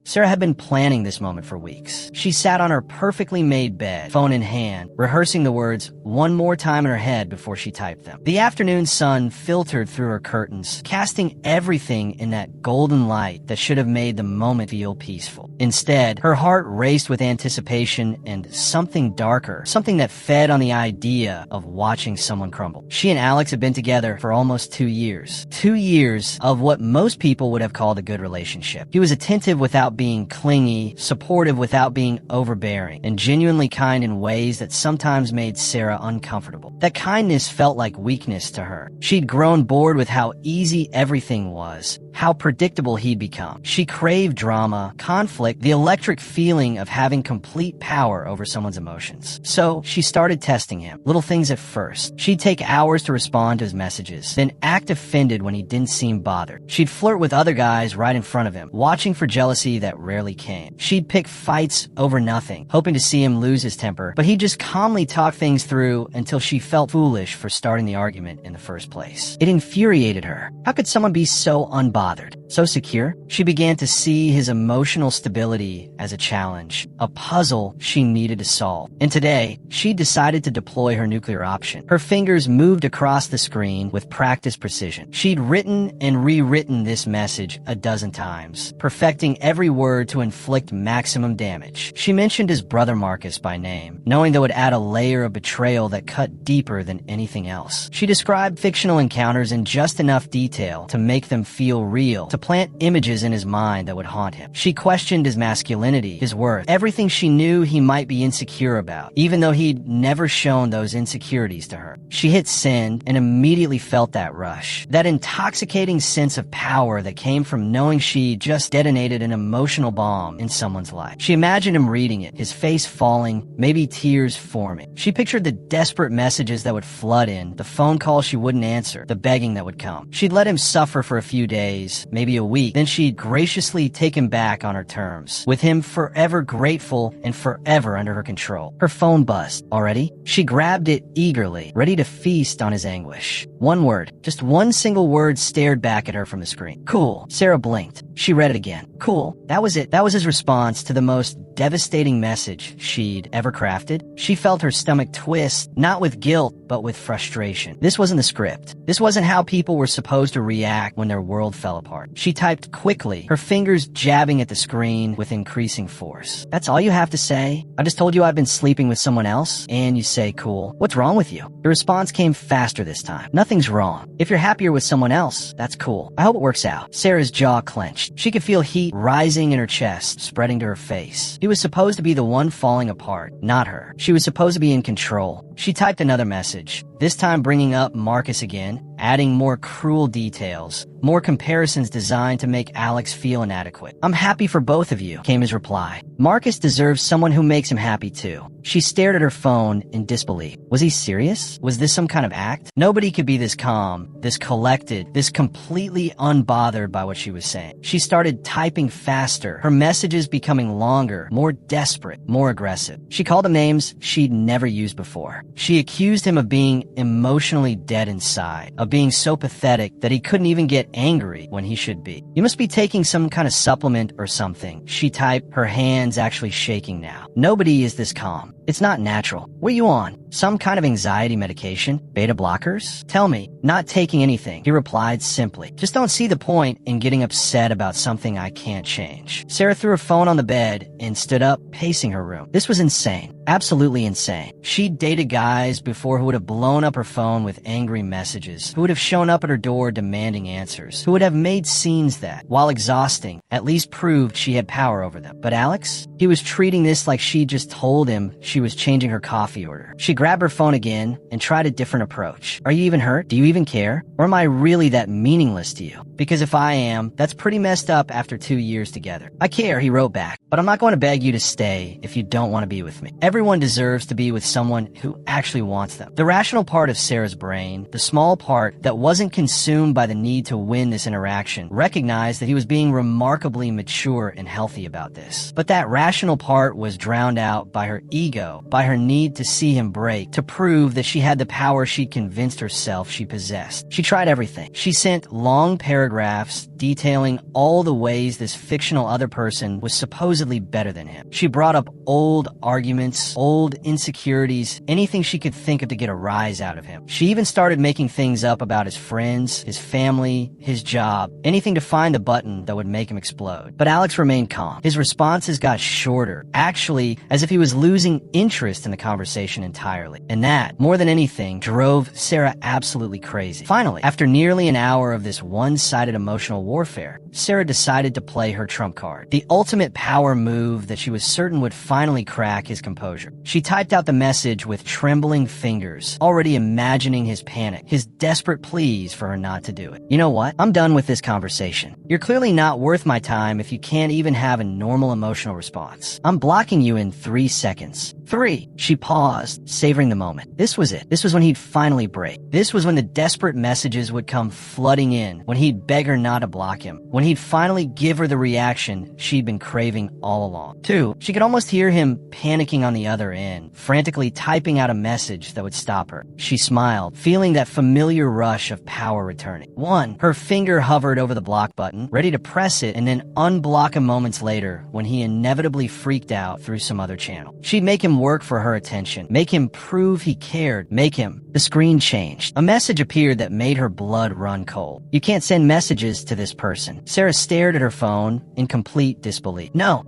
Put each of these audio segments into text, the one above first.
Sarah had been planning this moment for weeks. She sat on her perfectly made bed, phone in hand, rehearsing the words one more time in her head before she typed them. The afternoon sun filtered through her curtains, casting everything in that golden light that should have made the moment feel peaceful. Instead, her heart raced with anticipation and something darker, something that fed on the idea of watching someone crumble. She and Alex had been together for almost 2 years. 2 years of what most people would have called a good relationship. He was attentive without being clingy, supportive without being overbearing, and genuinely kind in ways that sometimes made Sarah uncomfortable. That kindness felt like weakness to her. She'd grown bored with how easy everything was, how predictable he'd become. She craved drama, conflict, the electric feeling of having complete power over someone's emotions. So she started testing him. Little things at first. She'd take hours to respond to his messages, then act offended when he didn't seem bothered. She'd flirt with other guys right in front of him, watching for jealousy that rarely came. She'd pick fights over nothing, hoping to see him lose his temper, but he'd just calmly talk things through until she felt foolish for starting the argument in the first place. It infuriated her. How could someone be so unbothered, so secure? She began to see his emotional stability as a challenge, a puzzle she needed to solve. And today, she decided to deploy her nuclear option. Her fingers moved across the screen with practiced precision. She'd written and rewritten this message a dozen times, perfecting every word to inflict maximum damage. She mentioned his brother Marcus by name, knowing that would add a layer of betrayal that cut deeper than anything else. She described fictional encounters in just enough detail to make them feel real, to plant images in his mind that would haunt him. She questioned his masculinity, his worth, everything she knew he might be insecure about, even though he'd never shown those insecurities to her. She hit send and immediately felt that rush, that intoxicating sense of power that came from knowing she just detonated an emotional bomb in someone's life. She imagined him reading it, his face falling, maybe tears forming. She pictured the desperate messages that would flood in, the phone calls she wouldn't answer, the begging that would come. She'd let him suffer for a few days, maybe a week, then she'd graciously take him back on her terms, with him forever grateful and forever under her control. Her phone buzzed. Already? She grabbed it eagerly, ready to feast on his anguish. One word, just one single word stared back at her from the screen. Cool. Sarah blinked. She read it again. Cool. That was it. That was his response to the most devastating message she'd ever crafted. She felt her stomach twist, not with guilt, but with frustration. This wasn't the script. This wasn't how people were supposed to react when their world fell apart. She typed quickly, her fingers jabbing at the screen with increasing force. That's all you have to say? I just told you I've been sleeping with someone else, and you say cool. What's wrong with you? The response came faster this time. Nothing's wrong. If you're happier with someone else, that's cool. I hope it works out. Sarah's jaw clenched. She could feel heat rising in her chest, spreading to her face. He was supposed to be the one falling apart, not her. She was supposed to be in control. She typed another message, this time bringing up Marcus again, adding more cruel details, more comparisons designed to make Alex feel inadequate. I'm happy for both of you, came his reply. Marcus deserves someone who makes him happy too. She stared at her phone in disbelief. Was he serious? Was this some kind of act? Nobody could be this calm, this collected, this completely unbothered by what she was saying. She started typing faster, her messages becoming longer, more desperate, more aggressive. She called him names she'd never used before. She accused him of being emotionally dead inside, of being so pathetic that he couldn't even get angry when he should be. You must be taking some kind of supplement or something, she typed, her hands actually shaking now. Nobody is this calm. It's not natural. What are you on? Some kind of anxiety medication? Beta blockers? Tell me. Not taking anything. He replied simply. Just don't see the point in getting upset about something I can't change. Sarah threw her phone on the bed and stood up, pacing her room. This was insane. Absolutely insane. She'd dated guys before who would have blown up her phone with angry messages, who would have shown up at her door demanding answers, who would have made scenes that, while exhausting, at least proved she had power over them. But Alex? He was treating this like she just told him she was changing her coffee order. She grabbed her phone again and tried a different approach. Are you even hurt? Do you even care? Or am I really that meaningless to you? Because if I am, that's pretty messed up after 2 years together. I care, he wrote back, but I'm not going to beg you to stay if you don't want to be with me. Everyone deserves to be with someone who actually wants them. The rational part of Sarah's brain, the small part that wasn't consumed by the need to win this interaction, recognized that he was being remarkably mature and healthy about this. But that rational part was drowned out by her ego, by her need to see him break break to prove that she had the power she'd convinced herself she possessed. She tried everything. She sent long paragraphs detailing all the ways this fictional other person was supposedly better than him. She brought up old arguments, old insecurities, anything she could think of to get a rise out of him. She even started making things up about his friends, his family, his job, anything to find the button that would make him explode. But Alex remained calm. His responses got shorter, actually as if he was losing interest in the conversation entirely. And that, more than anything, drove Sarah absolutely crazy. Finally, after nearly an hour of this one-sided emotional warfare, Sarah decided to play her trump card, the ultimate power move that she was certain would finally crack his composure. She typed out the message with trembling fingers, already imagining his panic, his desperate pleas for her not to do it. You know what? I'm done with this conversation. You're clearly not worth my time if you can't even have a normal emotional response. I'm blocking you in 3 seconds. 3. She paused, savoring the moment. This was it. This was when he'd finally break. This was when the desperate messages would come flooding in, when he'd beg her not to block him, when he'd finally give her the reaction she'd been craving all along. 2. She could almost hear him panicking on the other end, frantically typing out a message that would stop her. She smiled, feeling that familiar rush of power returning. 1. Her finger hovered over the block button, ready to press it and then unblock him moments later when he inevitably freaked out through some other channel. She'd make him work for her attention, make him prove he cared, make him. The screen changed. A message appeared that made her blood run cold. You can't send messages to this person. Sarah stared at her phone in complete disbelief. No.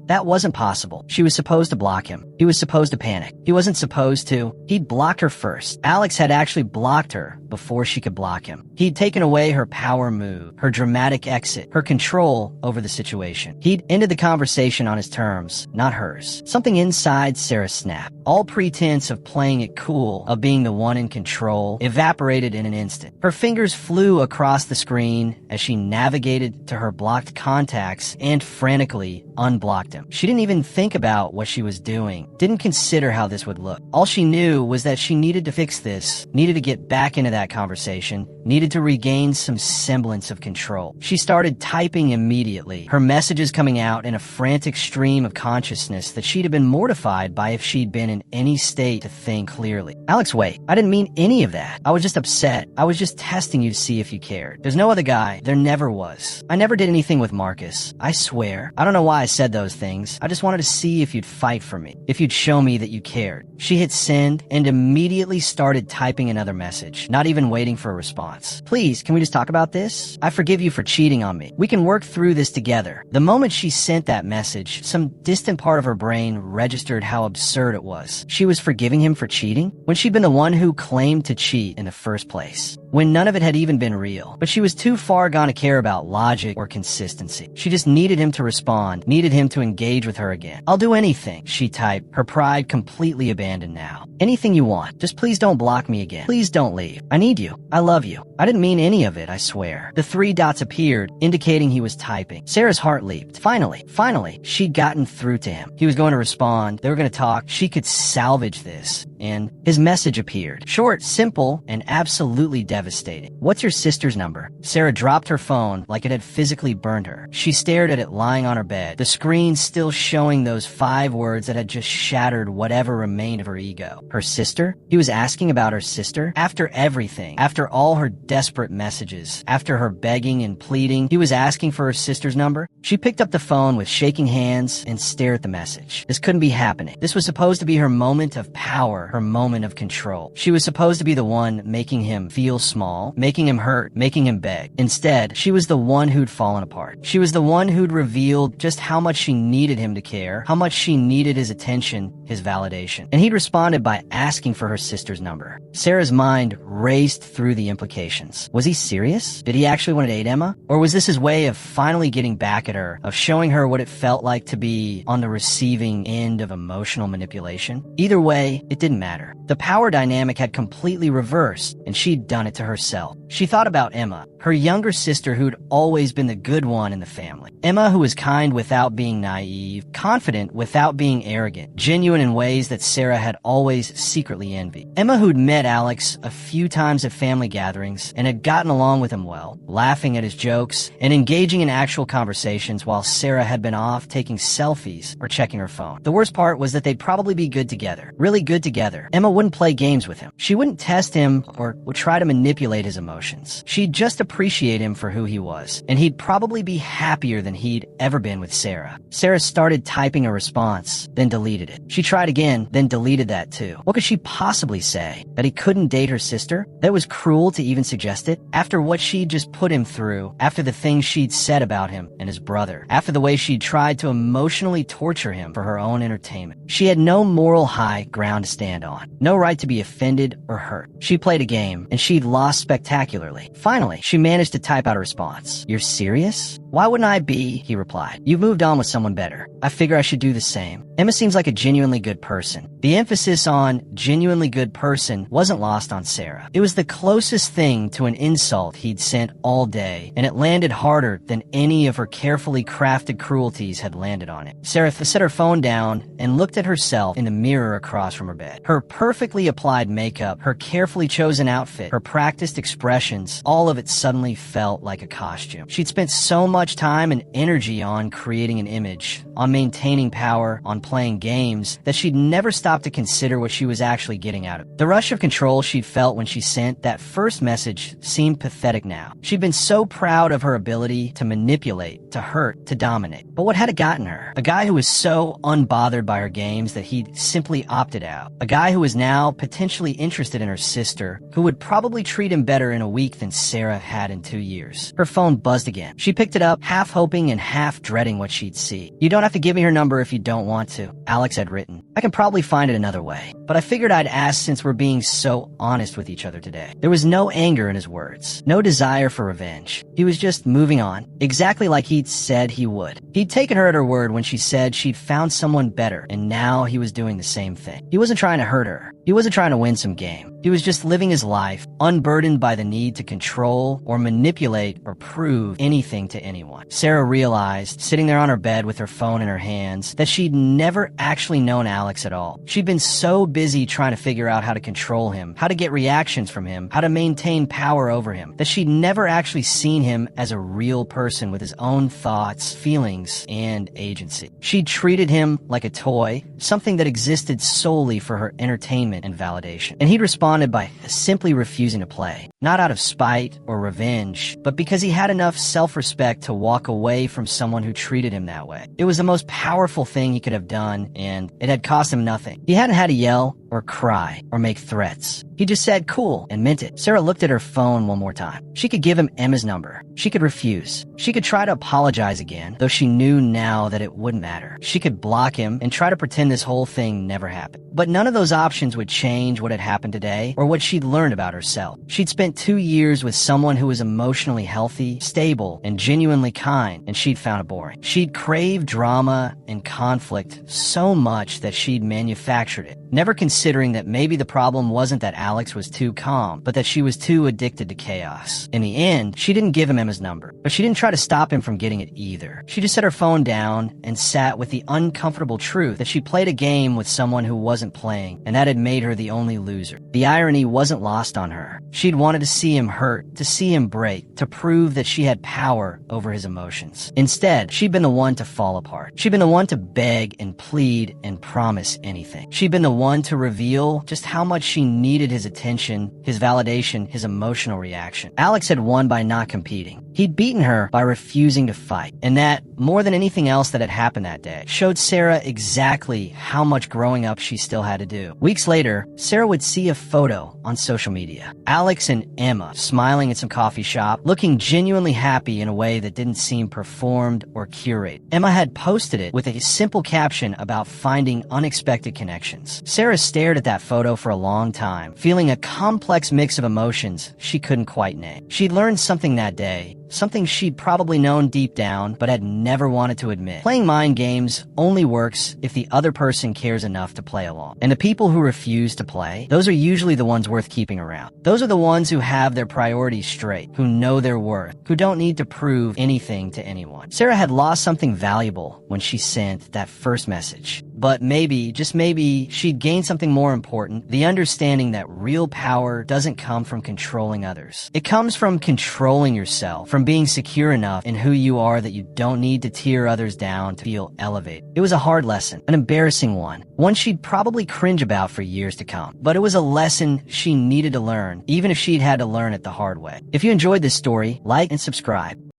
That wasn't possible. She was supposed to block him. He was supposed to panic. He wasn't supposed to. He'd blocked her first. Alex had actually blocked her before she could block him. He'd taken away her power move, her dramatic exit, her control over the situation. He'd ended the conversation on his terms, not hers. Something inside Sarah snapped. All pretense of playing it cool, of being the one in control, evaporated in an instant. Her fingers flew across the screen as she navigated to her blocked contacts and frantically unblocked him. She didn't even think about what she was doing, didn't consider how this would look. All she knew was that she needed to fix this, needed to get back into that conversation, needed to regain some semblance of control. She started typing immediately, her messages coming out in a frantic stream of consciousness that she'd have been mortified by if she'd been in any state to think clearly. Alex, wait, I didn't mean any of that. I was just upset. I was just testing you to see if you cared. There's no other guy. There never was. I never did anything with Marcus. I swear. I don't know why I said those things. I just wanted to see if you'd fight for me, if you'd show me that you cared. She hit send and immediately started typing another message, not even waiting for a response. Please, can we just talk about this? I forgive you for cheating on me. We can work through this together. The moment she sent that message, some distant part of her brain registered how absurd it was. She was forgiving him for cheating when she'd been the one who claimed to cheat in the first place, when none of it had even been real. But she was too far gone to care about logic or consistency. She just needed him to respond, needed him to engage with her again. I'll do anything, she typed, her pride completely abandoned now. Anything you want. Just please don't block me again. Please don't leave. I need you. I love you. I didn't mean any of it, I swear. The 3 dots appeared, indicating he was typing. Sarah's heart leaped. Finally, she'd gotten through to him. He was going to respond. They were going to talk. She could salvage this. And his message appeared. Short, simple, and absolutely devastating. What's your sister's number? Sarah dropped her phone like it had physically burned her. She stared at it lying on her bed, the screen still showing those 5 words that had just shattered whatever remained of her ego. Her sister? He was asking about her sister? After everything, after all her desperate messages, after her begging and pleading, he was asking for her sister's number? She picked up the phone with shaking hands and stared at the message. This couldn't be happening. This was supposed to be her moment of power, her moment of control. She was supposed to be the one making him feel small, making him hurt, making him beg. Instead, she was the one who'd fallen apart. She was the one who'd revealed just how much she needed him to care, how much she needed his attention, his validation. And he'd responded by asking for her sister's number. Sarah's mind raced through the implications. Was he serious? Did he actually want to date Emma? Or was this his way of finally getting back at her, of showing her what it felt like to be on the receiving end of emotional manipulation? Either way, it didn't matter. The power dynamic had completely reversed, and she'd done it to herself. She thought about Emma, her younger sister who'd always been the good one in the family. Emma, who was kind without being naive, confident without being arrogant, genuine in ways that Sarah had always secretly envied. Emma, who'd met Alex a few times at family gatherings and had gotten along with him well, laughing at his jokes and engaging in actual conversations while Sarah had been off taking selfies or checking her phone. The worst part was that they'd probably be good together, really good together. Emma wouldn't play games with him. She wouldn't test him or would try to manipulate his emotions. She'd just appreciate him for who he was, and he'd probably be happier than he'd ever been with Sarah. Sarah started typing a response, then deleted it. She tried again, then deleted that too. What could she possibly say? That he couldn't date her sister? That was cruel to even suggest it? After what she'd just put him through, after the things she'd said about him and his brother, after the way she'd tried to emotionally torture him for her own entertainment. She had no moral high ground to stand on, no right to be offended or hurt. She played a game, and she'd lost spectacularly. Finally, she managed to type out a response. "You're serious? Why wouldn't I be?" he replied. "You've moved on with someone better. I figure I should do the same." Emma seems like a genuinely good person. The emphasis on genuinely good person wasn't lost on Sarah. It was the closest thing to an insult he'd sent all day, and it landed harder than any of her carefully crafted cruelties had landed on it. Sarah set her phone down and looked at herself in the mirror across from her bed. Her perfectly applied makeup, her carefully chosen outfit, her practiced expressions, all of it suddenly felt like a costume. She'd spent so much time and energy on creating an image, on maintaining power, on playing games, that she'd never stopped to consider what she was actually getting out of it. The rush of control she'd felt when she sent that first message seemed pathetic now. She'd been so proud of her ability to manipulate, to hurt, to dominate. But what had it gotten her? A guy who was so unbothered by her games that he'd simply opted out. A guy who was now potentially interested in her sister, who would probably treat him better in a week than Sarah had in 2 years. Her phone buzzed again. She picked it up, half hoping and half dreading what she'd see. "You don't have to give me her number if you don't want to," Alex had written. "I can probably find it another way, but I figured I'd ask since we're being so honest with each other today." There was no anger in his words, no desire for revenge. He was just moving on, exactly like he'd said he would. He'd taken her at her word when she said she'd found someone better, and now he was doing the same thing. He wasn't trying to hurt her. He wasn't trying to win some game. He was just living his life, unburdened by the need to control or manipulate or prove anything to anyone. Sarah realized, sitting there on her bed with her phone in her hands, that she'd never actually known Alex at all. She'd been so busy trying to figure out how to control him, how to get reactions from him, how to maintain power over him, that she'd never actually seen him as a real person with his own thoughts, feelings, and agency. She'd treated him like a toy, something that existed solely for her entertainment and validation. And he'd responded by simply refusing to play, not out of spite or revenge, but because he had enough self-respect to walk away from someone who treated him that way. It was the most powerful thing he could have done, and it had cost him nothing. He hadn't had to yell or cry or make threats. He just said cool and meant it. Sarah looked at her phone one more time. She could give him Emma's number. She could refuse. She could try to apologize again, though she knew now that it wouldn't matter. She could block him and try to pretend this whole thing never happened. But none of those options would change what had happened today or what she'd learned about herself. She'd spent 2 years with someone who was emotionally healthy, stable, and genuinely kind, and she'd found it boring. She'd craved drama and conflict so much that she'd manufactured it, never considering that maybe the problem wasn't that Alex was too calm, but that she was too addicted to chaos. In the end, she didn't give him Emma's number, but she didn't try to stop him from getting it either. She just set her phone down and sat with the uncomfortable truth that she played a game with someone who wasn't playing, and that had made her the only loser. The irony wasn't lost on her. She'd wanted to see him hurt, to see him break, to prove that she had power over his emotions. Instead, she'd been the one to fall apart. She'd been the one to beg and plead and promise anything. She'd been the one to reveal just how much she needed his attention, his validation, his emotional reaction. Alex had won by not competing. He'd beaten her by refusing to fight. And that, more than anything else that had happened that day, showed Sarah exactly how much growing up she still had to do. Weeks later, Sarah would see a photo on social media. Alex and Emma smiling at some coffee shop, looking genuinely happy in a way that didn't seem performed or curated. Emma had posted it with a simple caption about finding unexpected connections. Sarah stared at that photo for a long time, feeling a complex mix of emotions she couldn't quite name. She'd learned something that day, something she'd probably known deep down but had never wanted to admit. Playing mind games only works if the other person cares enough to play along. And the people who refuse to play, those are usually the ones worth keeping around. Those are the ones who have their priorities straight, who know their worth, who don't need to prove anything to anyone. Sarah had lost something valuable when she sent that first message. But maybe, just maybe, she'd gained something more important, the understanding that real power doesn't come from controlling others. It comes from controlling yourself, from being secure enough in who you are that you don't need to tear others down to feel elevated. It was a hard lesson, an embarrassing one she'd probably cringe about for years to come. But it was a lesson she needed to learn, even if she'd had to learn it the hard way. If you enjoyed this story, like and subscribe.